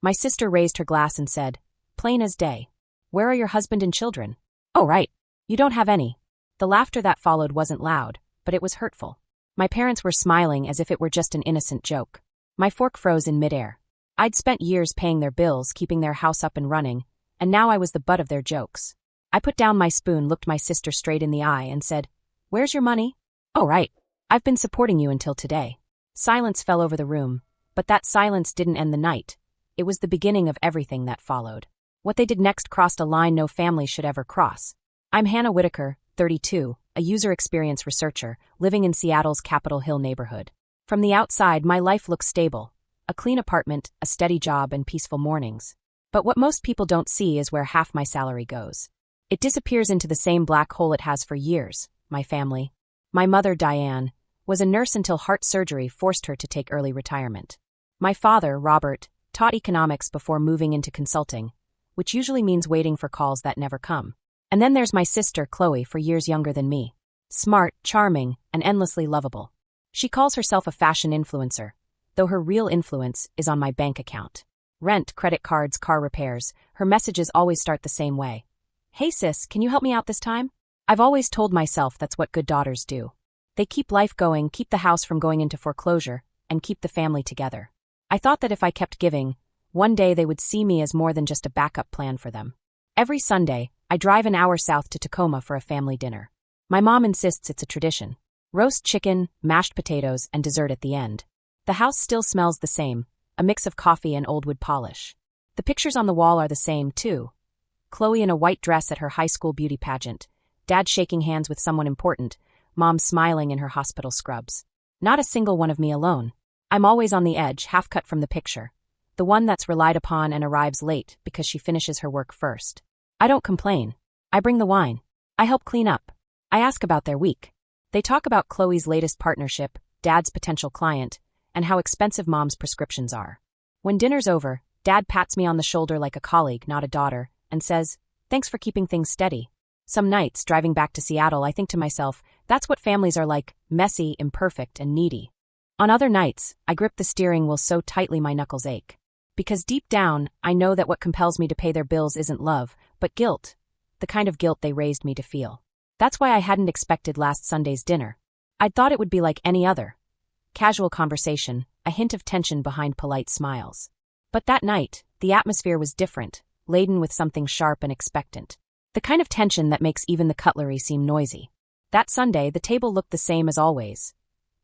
My sister raised her glass and said, "Plain as day. Where are your husband and children?" "Oh, right. You don't have any." The laughter that followed wasn't loud, but it was hurtful. My parents were smiling as if it were just an innocent joke. My fork froze in midair. I'd spent years paying their bills, keeping their house up and running, and now I was the butt of their jokes. I put down my spoon, looked my sister straight in the eye, and said, "Where's your money?" "Oh, right. I've been supporting you until today." Silence fell over the room, but that silence didn't end the night. It was the beginning of everything that followed. What they did next crossed a line no family should ever cross. I'm Hannah Whitaker, 32, a user experience researcher, living in Seattle's Capitol Hill neighborhood. From the outside, my life looks stable. A clean apartment, a steady job, and peaceful mornings. But what most people don't see is where half my salary goes. It disappears into the same black hole it has for years, my family. My mother, Diane, was a nurse until heart surgery forced her to take early retirement. My father, Robert, taught economics before moving into consulting, which usually means waiting for calls that never come. And then there's my sister, Chloe, 4 years younger than me. Smart, charming, and endlessly lovable. She calls herself a fashion influencer, though her real influence is on my bank account. Rent, credit cards, car repairs, her messages always start the same way. "Hey sis, can you help me out this time?" I've always told myself that's what good daughters do. They keep life going, keep the house from going into foreclosure, and keep the family together. I thought that if I kept giving, one day they would see me as more than just a backup plan for them. Every Sunday, I drive an hour south to Tacoma for a family dinner. My mom insists it's a tradition. Roast chicken, mashed potatoes, and dessert at the end. The house still smells the same, a mix of coffee and old wood polish. The pictures on the wall are the same, too. Chloe in a white dress at her high school beauty pageant, Dad shaking hands with someone important, Mom smiling in her hospital scrubs. Not a single one of me alone. I'm always on the edge, half cut from the picture. The one that's relied upon and arrives late because she finishes her work first. I don't complain. I bring the wine. I help clean up. I ask about their week. They talk about Chloe's latest partnership, Dad's potential client, and how expensive Mom's prescriptions are. When dinner's over, Dad pats me on the shoulder like a colleague, not a daughter, and says, "Thanks for keeping things steady." Some nights, driving back to Seattle, I think to myself, that's what families are like, messy, imperfect, and needy. On other nights, I grip the steering wheel so tightly my knuckles ache. Because deep down, I know that what compels me to pay their bills isn't love, but guilt. The kind of guilt they raised me to feel. That's why I hadn't expected last Sunday's dinner. I'd thought it would be like any other. Casual conversation, a hint of tension behind polite smiles. But that night, the atmosphere was different, laden with something sharp and expectant. The kind of tension that makes even the cutlery seem noisy. That Sunday, the table looked the same as always.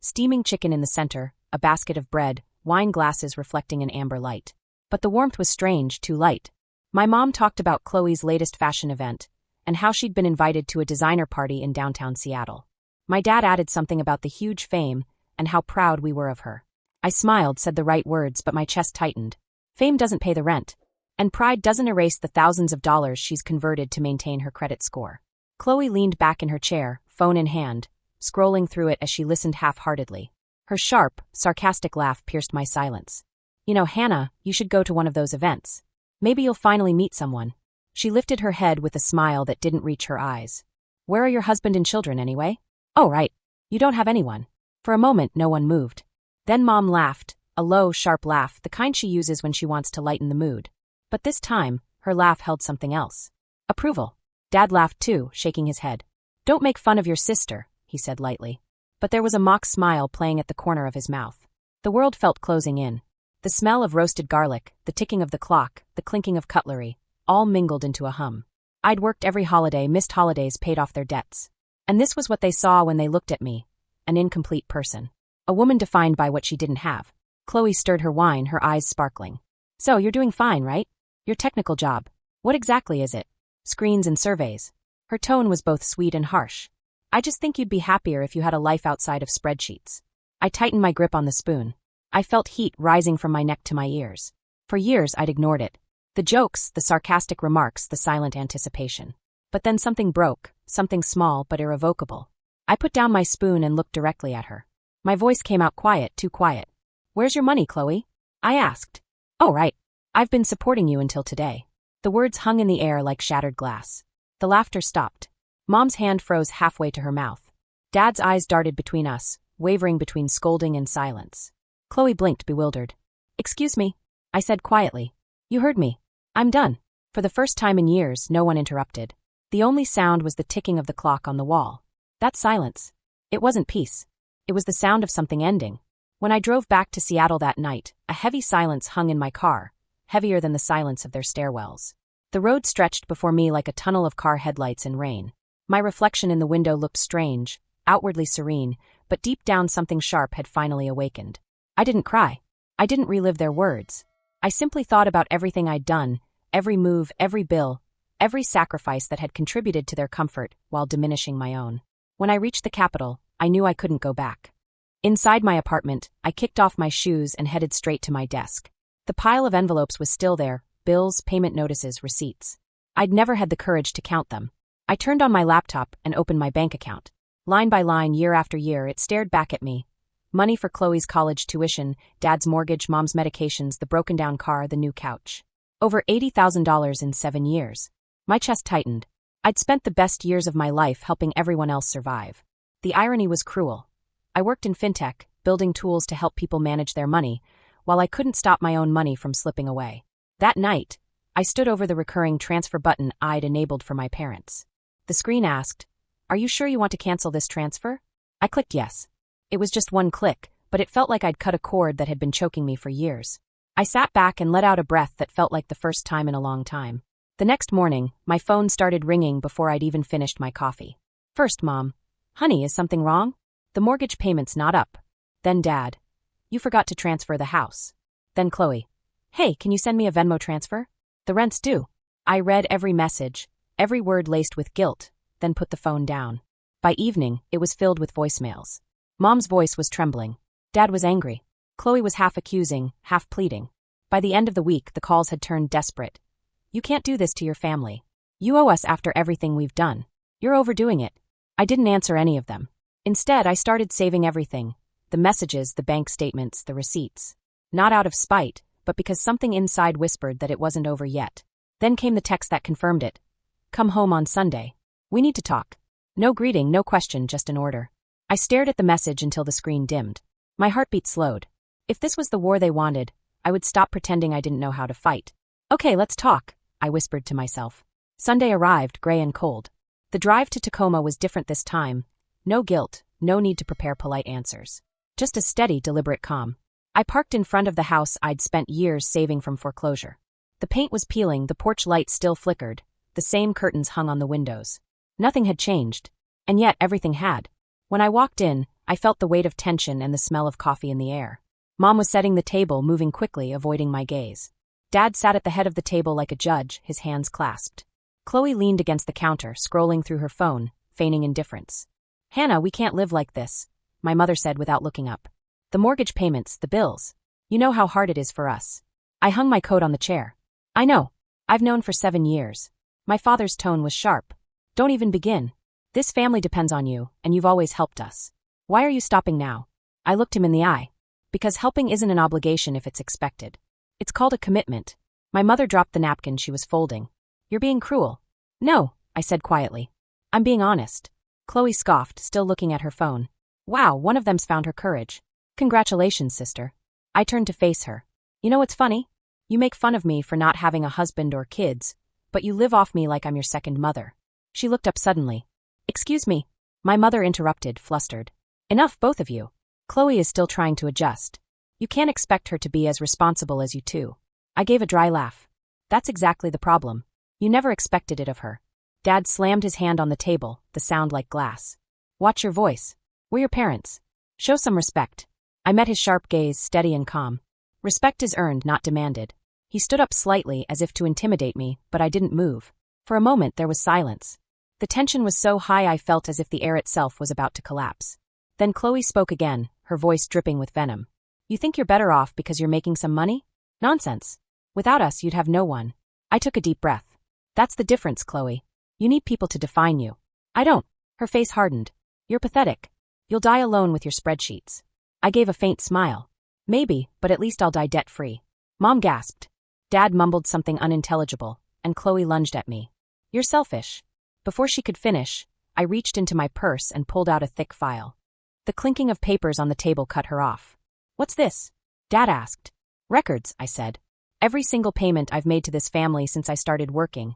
Steaming chicken in the center, a basket of bread, wine glasses reflecting an amber light. But the warmth was strange, too light. My mom talked about Chloe's latest fashion event, and how she'd been invited to a designer party in downtown Seattle. My dad added something about the huge fame, and how proud we were of her. I smiled, said the right words, but my chest tightened. Fame doesn't pay the rent. And pride doesn't erase the thousands of dollars she's converted to maintain her credit score. Chloe leaned back in her chair, phone in hand, scrolling through it as she listened half-heartedly. Her sharp, sarcastic laugh pierced my silence. "You know, Hannah, you should go to one of those events. Maybe you'll finally meet someone." She lifted her head with a smile that didn't reach her eyes. "Where are your husband and children, anyway?" "Oh, right. You don't have anyone." For a moment, no one moved. Then Mom laughed, a low, sharp laugh, the kind she uses when she wants to lighten the mood. But this time, her laugh held something else. Approval. Dad laughed too, shaking his head. "Don't make fun of your sister," he said lightly. But there was a mock smile playing at the corner of his mouth. The world felt closing in. The smell of roasted garlic, the ticking of the clock, the clinking of cutlery, all mingled into a hum. I'd worked every holiday, missed holidays, paid off their debts. And this was what they saw when they looked at me. An incomplete person. A woman defined by what she didn't have. Chloe stirred her wine, her eyes sparkling. "So, you're doing fine, right? Your technical job. What exactly is it?" "Screens and surveys." Her tone was both sweet and harsh. "I just think you'd be happier if you had a life outside of spreadsheets." I tightened my grip on the spoon. I felt heat rising from my neck to my ears. For years, I'd ignored it. The jokes, the sarcastic remarks, the silent anticipation. But then something broke, something small but irrevocable. I put down my spoon and looked directly at her. My voice came out quiet, too quiet. "Where's your money, Chloe?" I asked. "Oh, right. I've been supporting you until today." The words hung in the air like shattered glass. The laughter stopped. Mom's hand froze halfway to her mouth. Dad's eyes darted between us, wavering between scolding and silence. Chloe blinked, bewildered. "Excuse me," I said quietly. You heard me. I'm done. For the first time in years, no one interrupted. The only sound was the ticking of the clock on the wall. That silence. It wasn't peace. It was the sound of something ending. When I drove back to Seattle that night, a heavy silence hung in my car, heavier than the silence of their stairwells. The road stretched before me like a tunnel of car headlights in rain. My reflection in the window looked strange, outwardly serene, but deep down something sharp had finally awakened. I didn't cry. I didn't relive their words. I simply thought about everything I'd done, every move, every bill, every sacrifice that had contributed to their comfort while diminishing my own. When I reached the Capitol, I knew I couldn't go back. Inside my apartment, I kicked off my shoes and headed straight to my desk. The pile of envelopes was still there, bills, payment notices, receipts. I'd never had the courage to count them. I turned on my laptop and opened my bank account. Line by line, year after year, it stared back at me. Money for Chloe's college tuition, Dad's mortgage, Mom's medications, the broken-down car, the new couch. Over $80,000 in 7 years. My chest tightened. I'd spent the best years of my life helping everyone else survive. The irony was cruel. I worked in fintech, building tools to help people manage their money, while I couldn't stop my own money from slipping away. That night, I stood over the recurring transfer button I'd enabled for my parents. The screen asked, "Are you sure you want to cancel this transfer?" I clicked yes. It was just one click, but it felt like I'd cut a cord that had been choking me for years. I sat back and let out a breath that felt like the first time in a long time. The next morning, my phone started ringing before I'd even finished my coffee. First, Mom. "Honey, is something wrong?" "The mortgage payment's not up." Then Dad. "You forgot to transfer the house." Then Chloe. "Hey, can you send me a Venmo transfer? The rent's due." I read every message, every word laced with guilt, then put the phone down. By evening, it was filled with voicemails. Mom's voice was trembling. Dad was angry. Chloe was half accusing, half pleading. By the end of the week, the calls had turned desperate. "You can't do this to your family. You owe us after everything we've done. You're overdoing it." I didn't answer any of them. Instead, I started saving everything. The messages, the bank statements, the receipts. Not out of spite, but because something inside whispered that it wasn't over yet. Then came the text that confirmed it. "Come home on Sunday. We need to talk." No greeting, no question, just an order. I stared at the message until the screen dimmed. My heartbeat slowed. If this was the war they wanted, I would stop pretending I didn't know how to fight. "Okay, let's talk," I whispered to myself. Sunday arrived, gray and cold. The drive to Tacoma was different this time. No guilt, no need to prepare polite answers. Just a steady, deliberate calm. I parked in front of the house I'd spent years saving from foreclosure. The paint was peeling, the porch light still flickered, the same curtains hung on the windows. Nothing had changed. And yet everything had. When I walked in, I felt the weight of tension and the smell of coffee in the air. Mom was setting the table, moving quickly, avoiding my gaze. Dad sat at the head of the table like a judge, his hands clasped. Chloe leaned against the counter, scrolling through her phone, feigning indifference. "Hannah, we can't live like this," my mother said without looking up. "The mortgage payments, the bills. You know how hard it is for us." I hung my coat on the chair. "I know. I've known for 7 years." My father's tone was sharp. "Don't even begin. This family depends on you, and you've always helped us. Why are you stopping now?" I looked him in the eye. "Because helping isn't an obligation if it's expected. It's called a commitment." My mother dropped the napkin she was folding. "You're being cruel." "No," I said quietly. "I'm being honest." Chloe scoffed, still looking at her phone. "Wow, one of them's found her courage. Congratulations, sister." I turned to face her. "You know what's funny? You make fun of me for not having a husband or kids, but you live off me like I'm your second mother." She looked up suddenly. "Excuse me." My mother interrupted, flustered. "Enough, both of you. Chloe is still trying to adjust. You can't expect her to be as responsible as you two." I gave a dry laugh. "That's exactly the problem. You never expected it of her." Dad slammed his hand on the table, the sound like glass. "Watch your voice. We're your parents. Show some respect." I met his sharp gaze, steady and calm. "Respect is earned, not demanded." He stood up slightly as if to intimidate me, but I didn't move. For a moment there was silence. The tension was so high I felt as if the air itself was about to collapse. Then Chloe spoke again, her voice dripping with venom. "You think you're better off because you're making some money? Nonsense. Without us, you'd have no one." I took a deep breath. "That's the difference, Chloe. You need people to define you. I don't." Her face hardened. "You're pathetic. You'll die alone with your spreadsheets." I gave a faint smile. "Maybe, but at least I'll die debt-free." Mom gasped. Dad mumbled something unintelligible, and Chloe lunged at me. "You're selfish." Before she could finish, I reached into my purse and pulled out a thick file. The clinking of papers on the table cut her off. "What's this?" Dad asked. "Records," I said. Every single payment I've made to this family since I started working.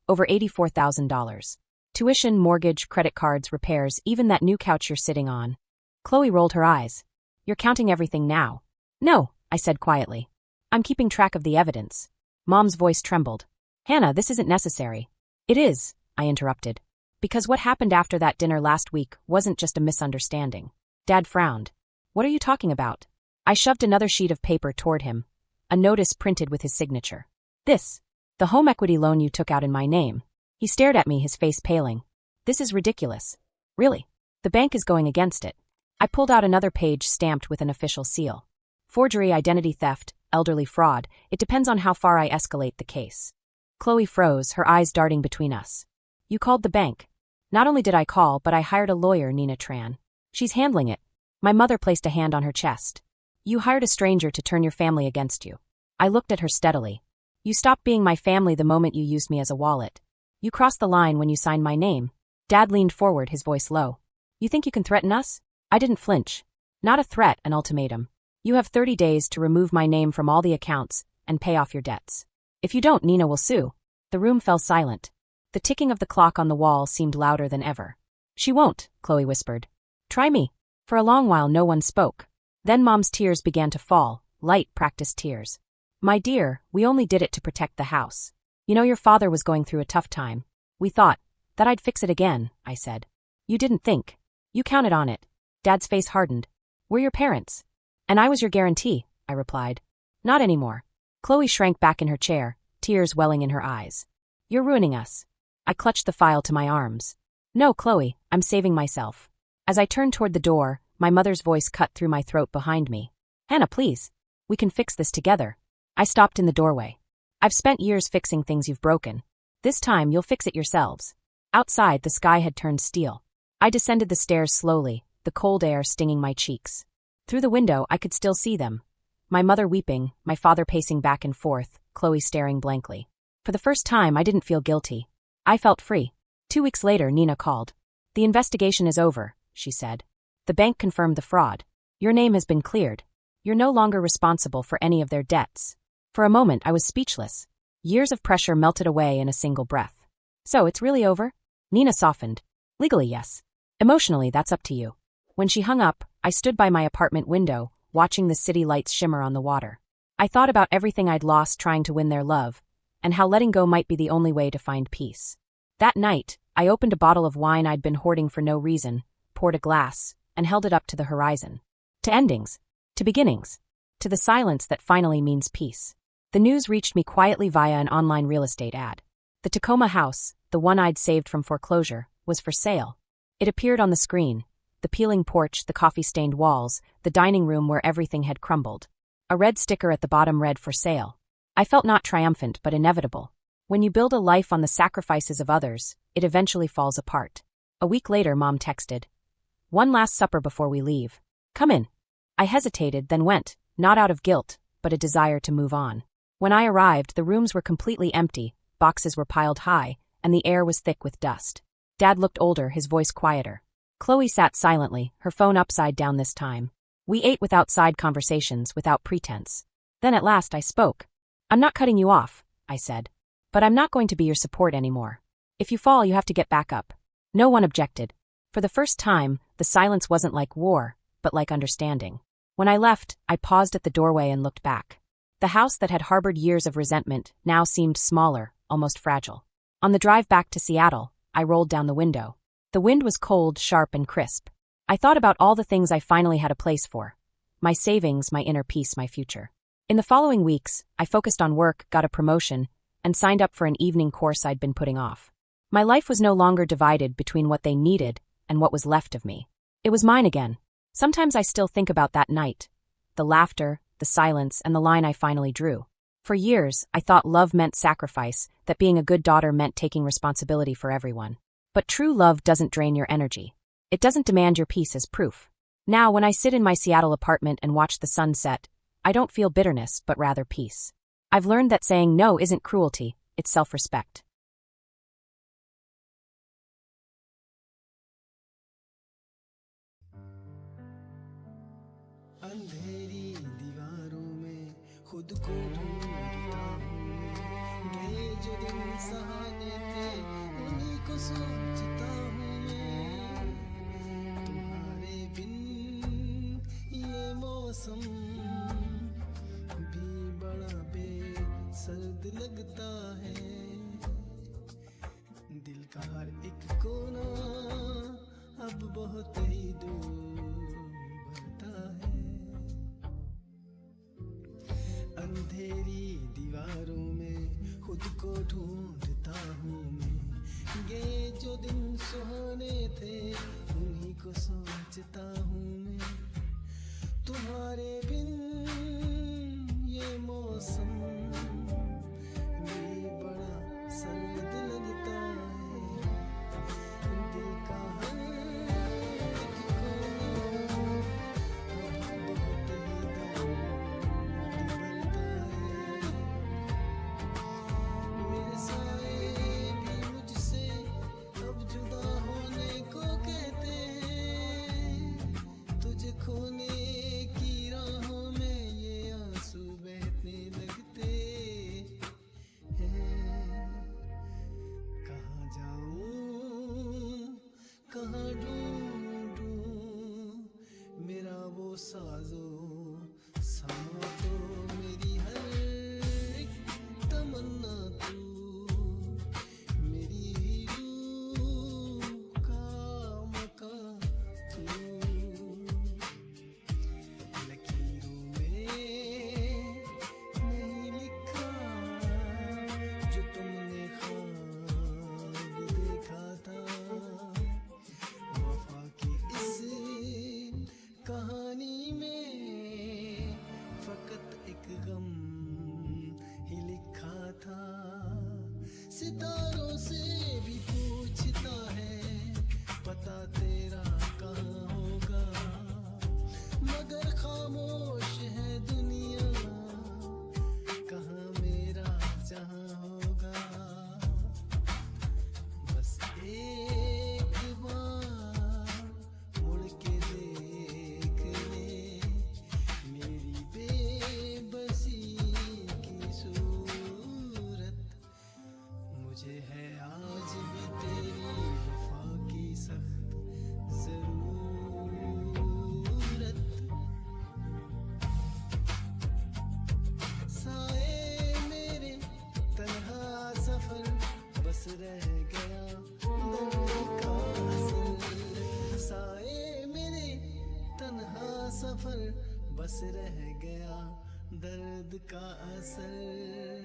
Over $84,000. Tuition, mortgage, credit cards, repairs, even that new couch you're sitting on. Chloe rolled her eyes. You're counting everything now. No, I said quietly. I'm keeping track of the evidence. Mom's voice trembled. Hannah, this isn't necessary. It is, I interrupted. Because what happened after that dinner last week wasn't just a misunderstanding. Dad frowned. What are you talking about? I shoved another sheet of paper toward him. A notice printed with his signature. This. The home equity loan you took out in my name. He stared at me, his face paling. This is ridiculous. Really? The bank is going against it. I pulled out another page stamped with an official seal. Forgery, identity theft, elderly fraud. It depends on how far I escalate the case. Chloe froze, her eyes darting between us. You called the bank. Not only did I call, but I hired a lawyer, Nina Tran. She's handling it. My mother placed a hand on her chest. You hired a stranger to turn your family against you. I looked at her steadily. You stopped being my family the moment you used me as a wallet. You crossed the line when you signed my name. Dad leaned forward, his voice low. You think you can threaten us? I didn't flinch. Not a threat, an ultimatum. You have 30 days to remove my name from all the accounts and pay off your debts. If you don't, Nina will sue. The room fell silent. The ticking of the clock on the wall seemed louder than ever. She won't, Chloe whispered. Try me. For a long while no one spoke. Then Mom's tears began to fall, light, practiced tears. My dear, we only did it to protect the house. You know your father was going through a tough time. We thought that I'd fix it again, I said. You didn't think. You counted on it. Dad's face hardened. We're your parents. And I was your guarantee, I replied. Not anymore. Chloe shrank back in her chair, tears welling in her eyes. You're ruining us. I clutched the file to my arms. No, Chloe, I'm saving myself. As I turned toward the door, my mother's voice cut through my throat behind me. Hannah, please. We can fix this together. I stopped in the doorway. I've spent years fixing things you've broken. This time you'll fix it yourselves. Outside, the sky had turned steel. I descended the stairs slowly, the cold air stinging my cheeks. Through the window, I could still see them. My mother weeping, my father pacing back and forth, Chloe staring blankly. For the first time, I didn't feel guilty. I felt free. 2 weeks later, Nina called. The investigation is over, she said. The bank confirmed the fraud. Your name has been cleared. You're no longer responsible for any of their debts. For a moment, I was speechless. Years of pressure melted away in a single breath. So, it's really over? Nina softened. Legally, yes. Emotionally, that's up to you. When she hung up, I stood by my apartment window, watching the city lights shimmer on the water. I thought about everything I'd lost trying to win their love, and how letting go might be the only way to find peace. That night, I opened a bottle of wine I'd been hoarding for no reason, poured a glass, and held it up to the horizon. To endings. To beginnings. To the silence that finally means peace. The news reached me quietly via an online real estate ad. The Tacoma house, the one I'd saved from foreclosure, was for sale. It appeared on the screen. The peeling porch, the coffee-stained walls, the dining room where everything had crumbled. A red sticker at the bottom read for sale. I felt not triumphant but inevitable. When you build a life on the sacrifices of others, it eventually falls apart. A week later, Mom texted. One last supper before we leave. Come in. I hesitated, then went, not out of guilt, but a desire to move on. When I arrived, the rooms were completely empty, boxes were piled high, and the air was thick with dust. Dad looked older, his voice quieter. Chloe sat silently, her phone upside down this time. We ate without side conversations, without pretense. Then at last I spoke. I'm not cutting you off, I said. But I'm not going to be your support anymore. If you fall, you have to get back up. No one objected. For the first time, the silence wasn't like war, but like understanding. When I left, I paused at the doorway and looked back. The house that had harbored years of resentment now seemed smaller, almost fragile. On the drive back to Seattle, I rolled down the window. The wind was cold, sharp, and crisp. I thought about all the things I finally had a place for. My savings, my inner peace, my future. In the following weeks, I focused on work, got a promotion, and signed up for an evening course I'd been putting off. My life was no longer divided between what they needed and what was left of me. It was mine again. Sometimes I still think about that night. The laughter, the silence, and the line I finally drew. For years, I thought love meant sacrifice, that being a good daughter meant taking responsibility for everyone. But true love doesn't drain your energy. It doesn't demand your peace as proof. Now, when I sit in my Seattle apartment and watch the sun set, I don't feel bitterness, but rather peace. I've learned that saying no isn't cruelty, it's self-respect. अंधेरी दीवारों में खुद खुद को ढूंढता हूँ मैं। ये जो दिन सहाने थे उन्हीं को सोचता हूँ मैं। तुम्हारे बिन ये मौसम भी बड़ा बेसर्द लगता है। दिल का हर एक कोना अब बहुत ही दूर बढ़ता है। अंधेरी दीवारों में खुद को ढूंढता हूँ मैं। ये जो दिन सुहाने थे उन्हीं को सोचता हूँ मैं। तुम्हारे बिन ये मौसम भी बड़ा सर्द लगता है। दिल का हर एक कोना अब बहुत ही दर्द भरता है। मेरे साए भी मुझसे अब जुदा होने को कहते हैं। तुझे खोने की राहों में ये आंसू बहने लगते हैं। कहाँ जाऊं कहाँ ढूंढूं मेरा वो साजो सामा तो मेरी हर एक तमन्ना तू। मेरी रूह का मका तू। लकीरों में नहीं लिखा जो तुमने ख्वाब देखा था। वफा की इस कहानी में फकत एक गम ही लिखा था। सितारों से भी पूछता है पता तेरा कहाँ होगा। मगर खामोश है दुनिया कहाँ मेरा जहाँ होगा। बस एक बार मुड़ के देख ले मेरी बेबसी की सूरत। मुझे है आज भी तेरी वफा की सख्त जरूरत। साए मेरे तन्हा सफर बस रह गया दर्द का असर। साए मेरे तन्हा सफर बस रह गया दर्द का असर।